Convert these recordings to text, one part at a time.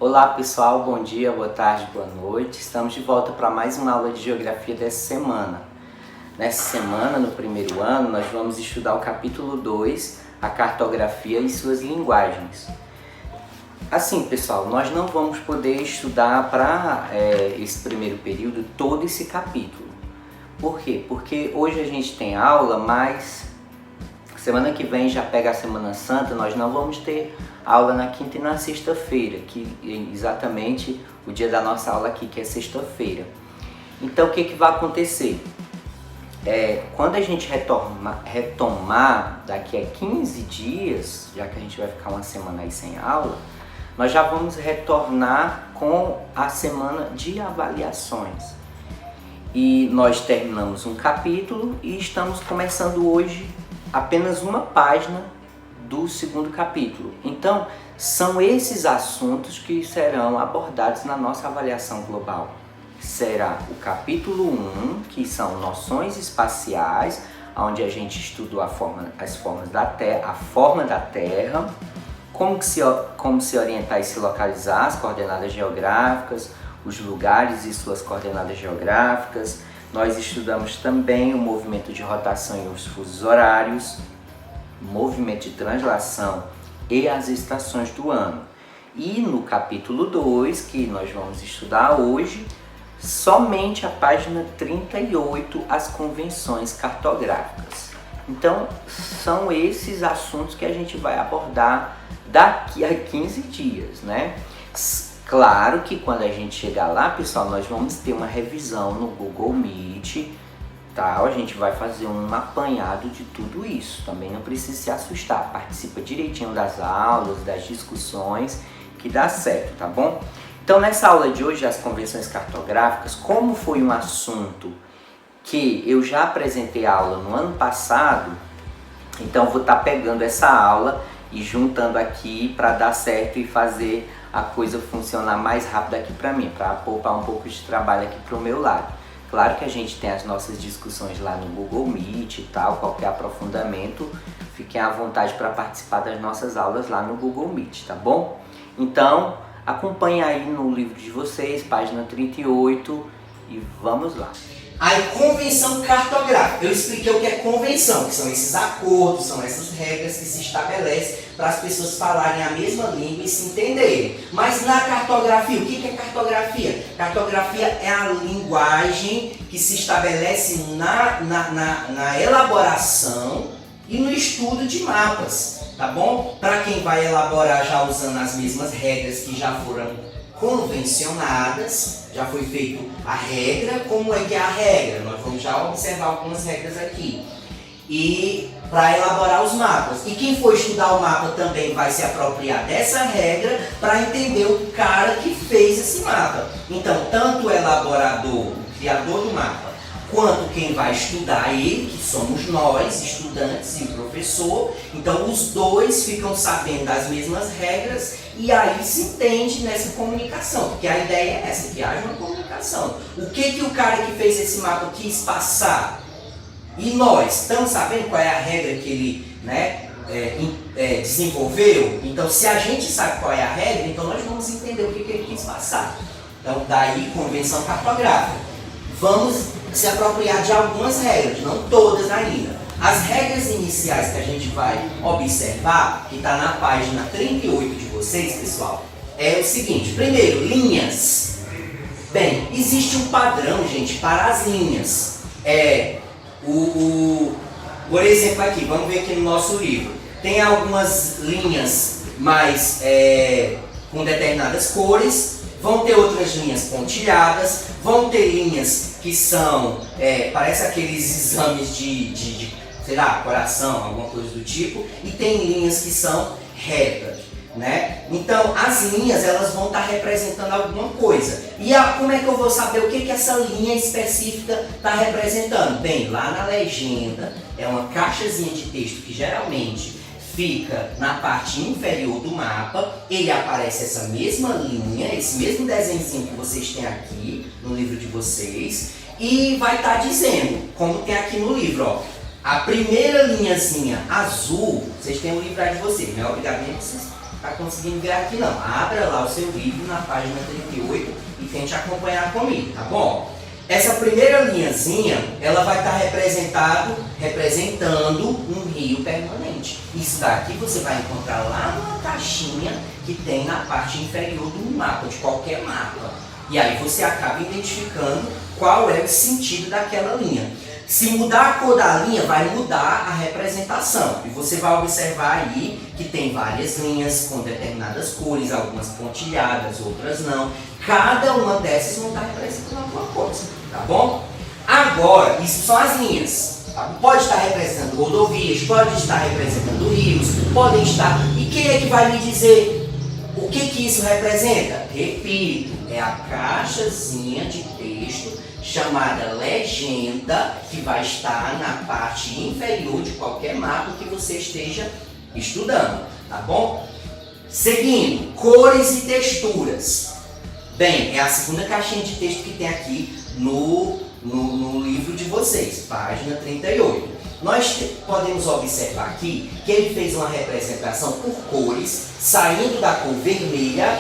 Olá pessoal, bom dia, boa tarde, boa noite. Estamos de volta para mais uma aula de Geografia dessa semana. Nessa semana, no primeiro ano, nós vamos estudar o capítulo 2, a cartografia e suas linguagens. Assim pessoal, nós não vamos poder estudar para esse primeiro período todo esse capítulo. Por quê? Porque hoje a gente tem aula, mas semana que vem já pega a Semana Santa, nós não vamos ter aula na quinta e na sexta-feira, que é exatamente o dia da nossa aula aqui, que é sexta-feira. Então o que vai acontecer? Quando a gente retomar daqui a 15 dias, já que a gente vai ficar uma semana aí sem aula, nós já vamos retornar com a semana de avaliações. E nós terminamos um capítulo e estamos começando hoje apenas uma página do segundo capítulo. Então, são esses assuntos que serão abordados na nossa avaliação global. Será o capítulo 1, que são noções espaciais, onde a gente estudou as formas da Terra, a forma da Terra, como se orientar e se localizar, as coordenadas geográficas, os lugares e suas coordenadas geográficas. Nós estudamos também o movimento de rotação e os fusos horários, movimento de translação e as estações do ano. E no capítulo 2, que nós vamos estudar hoje, somente a página 38, as convenções cartográficas. Então, são esses assuntos que a gente vai abordar daqui a 15 dias, né? Claro que quando a gente chegar lá, pessoal, nós vamos ter uma revisão no Google Meet, tá? A gente vai fazer um apanhado de tudo isso. Também não precisa se assustar. Participa direitinho das aulas, das discussões, que dá certo, tá bom? Então, nessa aula de hoje, as convenções cartográficas, como foi um assunto que eu já apresentei a aula no ano passado, então vou estar pegando essa aula e juntando aqui para dar certo e fazer a coisa funcionar mais rápido aqui para mim, para poupar um pouco de trabalho aqui para o meu lado. Claro que a gente tem as nossas discussões lá no Google Meet e tal, qualquer aprofundamento, fiquem à vontade para participar das nossas aulas lá no Google Meet, tá bom? Então, acompanhe aí no livro de vocês, página 38, e vamos lá. Aí, convenção cartográfica. Eu expliquei o que é convenção, que são esses acordos, são essas regras que se estabelecem para as pessoas falarem a mesma língua e se entenderem. Mas na cartografia, o que é cartografia? Cartografia é a linguagem que se estabelece na elaboração e no estudo de mapas, tá bom? Para quem vai elaborar já usando as mesmas regras que já foram convencionadas, já foi feito a regra, como é que é a regra? Nós vamos já observar algumas regras aqui. E para elaborar os mapas. E quem for estudar o mapa também vai se apropriar dessa regra para entender o cara que fez esse mapa. Então, tanto o elaborador, o criador do mapa, quanto quem vai estudar ele, que somos nós, estudantes e o professor. Então, os dois ficam sabendo das mesmas regras e aí se entende nessa comunicação, porque a ideia é essa, que haja uma comunicação. O que o cara que fez esse mapa quis passar? E nós estamos sabendo qual é a regra que ele desenvolveu? Então, se a gente sabe qual é a regra, então nós vamos entender o que ele quis passar. Então, daí, convenção cartográfica. Vamos se apropriar de algumas regras, não todas ainda. As regras iniciais que a gente vai observar, que está na página 38 de vocês, pessoal, é o seguinte. Primeiro, linhas. Bem, existe um padrão, gente, para as linhas. Por exemplo aqui, vamos ver aqui no nosso livro. Tem algumas linhas mais com determinadas cores, vão ter outras linhas pontilhadas, vão ter linhas que são, parece aqueles exames de sei lá, coração, alguma coisa do tipo, e tem linhas que são retas, né? Então, as linhas, elas vão estar representando alguma coisa. E como é que eu vou saber o que essa linha específica está representando? Bem, lá na legenda, é uma caixazinha de texto que geralmente fica na parte inferior do mapa, ele aparece essa mesma linha, esse mesmo desenhozinho que vocês têm aqui no livro de vocês, e vai estar dizendo, como tem aqui no livro, ó, a primeira linhazinha azul, vocês têm o livro aí de vocês, não é obrigatório vocês tá conseguindo ver aqui não. Abra lá o seu livro na página 38 e tente acompanhar comigo, tá bom? Essa primeira linhazinha, ela vai estar representando um rio permanente. Isso daqui você vai encontrar lá numa caixinha que tem na parte inferior do mapa, de qualquer mapa. E aí você acaba identificando qual é o sentido daquela linha. Se mudar a cor da linha, vai mudar a representação. E você vai observar aí que tem várias linhas com determinadas cores, algumas pontilhadas, outras não. Cada uma dessas vão estar representando alguma coisa, tá bom? Agora, isso são as linhas. Tá? Pode estar representando rodovias, pode estar representando rios, podem estar... E quem é que vai me dizer o que isso representa? Repito, é a caixazinha de texto chamada legenda, que vai estar na parte inferior de qualquer mapa que você esteja estudando, tá bom? Seguindo, cores e texturas. Bem, é a segunda caixinha de texto que tem aqui no livro de vocês, página 38. Nós podemos observar aqui que ele fez uma representação por cores, saindo da cor vermelha,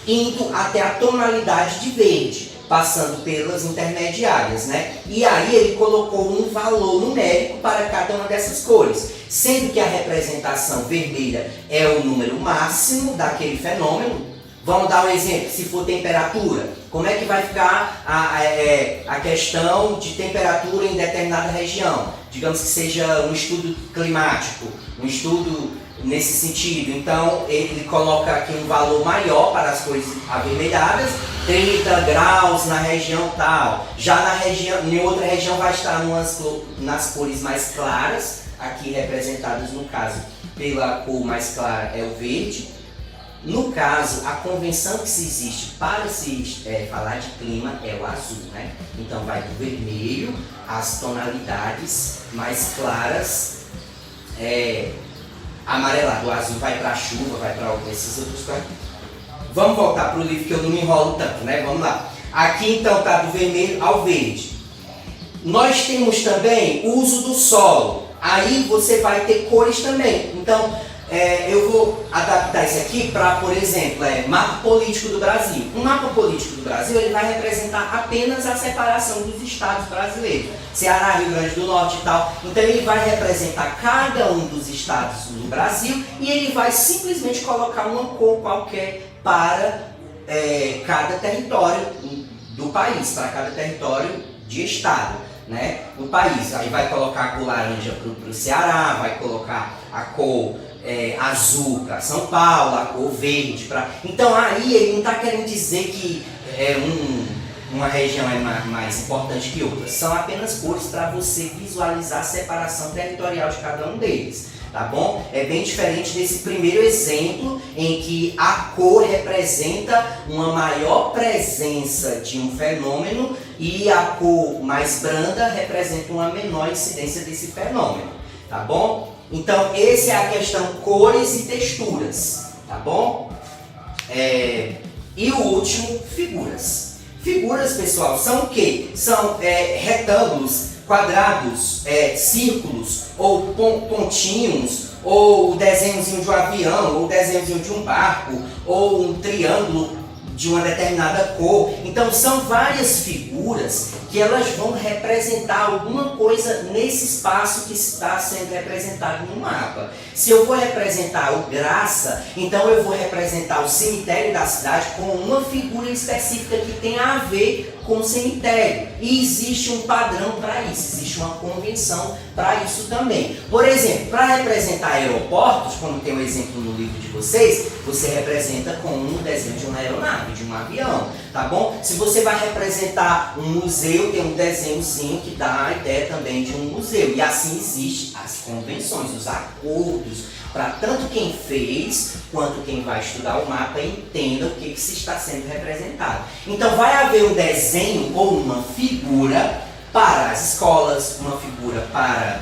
indo até a tonalidade de verde, passando pelas intermediárias, né? E aí ele colocou um valor numérico para cada uma dessas cores, sendo que a representação vermelha é o número máximo daquele fenômeno. Vamos dar um exemplo, se for temperatura, como é que vai ficar a questão de temperatura em determinada região? Digamos que seja um estudo climático, um estudo nesse sentido. Então ele coloca aqui um valor maior para as cores avermelhadas, 30 graus na região tal. Já em outra região vai estar nas cores mais claras, aqui representadas no caso pela cor mais clara é o verde. No caso, a convenção que se existe para se falar de clima é o azul, né? Então vai do vermelho, as tonalidades mais claras, amarelado, o azul vai para a chuva, vai para esses outros campos. Vamos voltar para o livro que eu não me enrolo tanto, né? Vamos lá. Aqui então está do vermelho ao verde. Nós temos também o uso do solo. Aí você vai ter cores também. Então, eu vou adaptar isso aqui para, por exemplo, mapa político do Brasil. Um mapa político do Brasil ele vai representar apenas a separação dos estados brasileiros. Ceará, Rio Grande do Norte e tal. Então ele vai representar cada um dos estados do Brasil e ele vai simplesmente colocar uma cor qualquer para cada território do país, para cada território de estado, né, no país. Aí vai colocar a cor laranja para o Ceará, vai colocar a cor azul para São Paulo, a cor verde para... Então aí ele não está querendo dizer que uma região é mais importante que outra. São apenas cores para você visualizar a separação territorial de cada um deles, tá bom? É bem diferente desse primeiro exemplo em que a cor representa uma maior presença de um fenômeno e a cor mais branda representa uma menor incidência desse fenômeno, tá bom? Então, essa é a questão cores e texturas, tá bom? E o último, figuras. Figuras, pessoal, são o quê? São retângulos, quadrados, círculos, ou pontinhos, ou o desenhozinho de um avião, ou o desenhozinho de um barco, ou um triângulo de uma determinada cor. Então são várias figuras que elas vão representar alguma coisa nesse espaço que está sendo representado no mapa. Se eu vou representar o Graça, então eu vou representar o cemitério da cidade com uma figura específica que tem a ver com o cemitério. E existe um padrão para isso, existe uma convenção para isso também. Por exemplo, para representar aeroportos, como tem um exemplo no livro de vocês, você representa com um desenho de uma aeronave, de um avião, tá bom? Se você vai representar um museu, tem um desenhozinho que dá a ideia também de um museu. E assim existem as convenções, os acordos, para tanto quem fez quanto quem vai estudar o mapa entenda o que se está sendo representado. Então vai haver um desenho ou uma figura para as escolas, uma figura para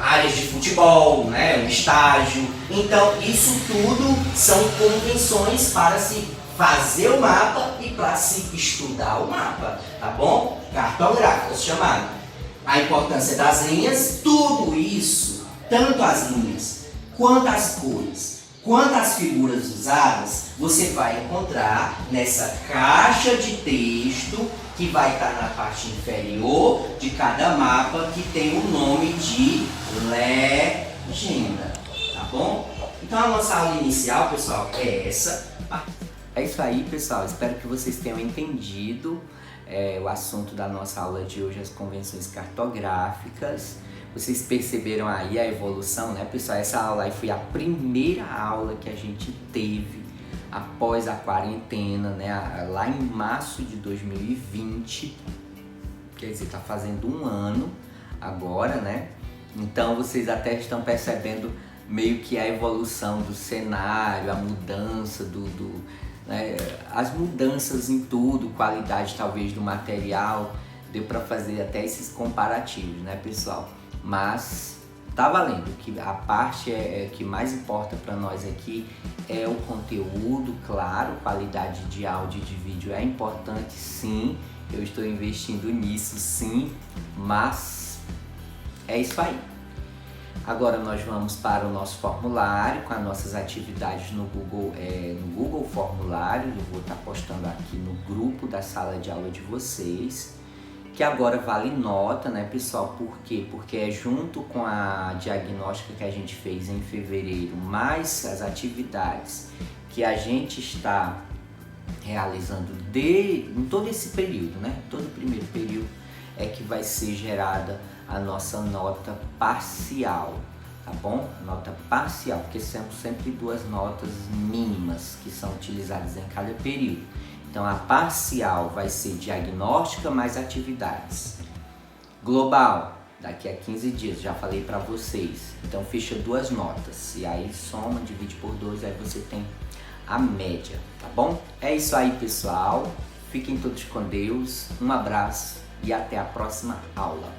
áreas de futebol, né, um estágio. Então isso tudo são convenções para se fazer o mapa e para se estudar o mapa, tá bom? Cartográficas chamado. A importância das linhas, tudo isso, tanto as linhas Quantas cores, quantas figuras usadas, você vai encontrar nessa caixa de texto que vai estar na parte inferior de cada mapa, que tem o nome de legenda, tá bom? Então a nossa aula inicial, pessoal, é essa. É isso aí, pessoal. Espero que vocês tenham entendido o assunto da nossa aula de hoje, as convenções cartográficas. Vocês perceberam aí a evolução, né, pessoal? Essa aula aí foi a primeira aula que a gente teve após a quarentena, né? Lá em março de 2020. Quer dizer, tá fazendo um ano agora, né? Então vocês até estão percebendo meio que a evolução do cenário, a mudança né, as mudanças em tudo, qualidade talvez do material, deu para fazer até esses comparativos, né, pessoal? Mas tá valendo, que a parte que mais importa para nós aqui é o conteúdo, claro, qualidade de áudio e de vídeo é importante, sim, eu estou investindo nisso, sim, mas é isso aí. Agora nós vamos para o nosso formulário com as nossas atividades no Google Formulário. Eu vou estar postando aqui no grupo da sala de aula de vocês, que agora vale nota, né, pessoal? Por quê? Porque é junto com a diagnóstica que a gente fez em fevereiro, mais as atividades que a gente está realizando em todo esse período, né? Todo o primeiro período é que vai ser gerada a nossa nota parcial, tá bom? Nota parcial, porque são sempre duas notas mínimas que são utilizadas em cada período. Então a parcial vai ser diagnóstica mais atividades. Global, daqui a 15 dias, já falei para vocês. Então fecha duas notas e aí soma, divide por 2, aí você tem a média, tá bom? É isso aí, pessoal. Fiquem todos com Deus. Um abraço e até a próxima aula.